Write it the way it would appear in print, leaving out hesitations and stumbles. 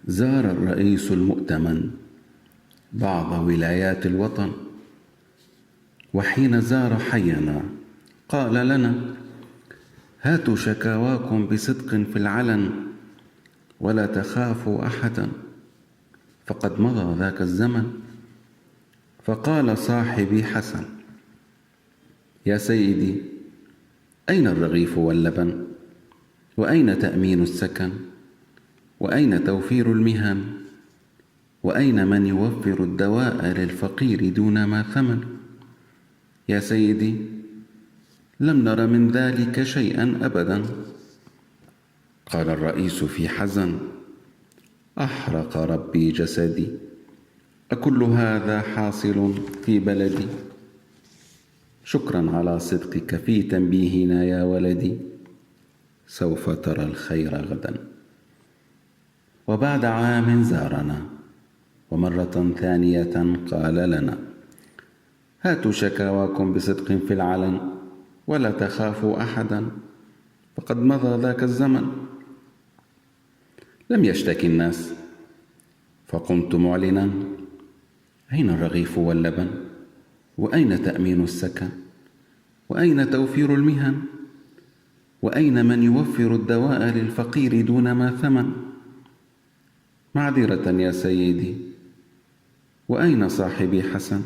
زار الرئيس المؤتمن بعض ولايات الوطن، وحين زار حينا قال لنا: هاتوا شكاواكم بصدق في العلن ولا تخافوا أحدا، فقد مضى ذاك الزمن. فقال صاحبي حسن: يا سيدي، أين الرغيف واللبن؟ وأين تأمين السكن؟ وأين توفير المهن؟ وأين من يوفر الدواء للفقير دون ما ثمن؟ يا سيدي، لم نر من ذلك شيئا أبدا. قال الرئيس في حزن: أحرق ربي جسدي، أكل هذا حاصل في بلدي؟ شكرا على صدقك في تنبيهنا يا ولدي، سوف ترى الخير غدا. وبعد عام زارنا، ومرة ثانية قال لنا: هاتوا شكاواكم بصدق في العلن ولا تخافوا أحدا، فقد مضى ذاك الزمن. لم يشتكي الناس، فقمت معلنا: أين الرغيف واللبن؟ وأين تأمين السكن؟ وأين توفير المهن؟ وأين من يوفر الدواء للفقير دون ما ثمن؟ معذرة يا سيدي، وأين صاحبي حسن؟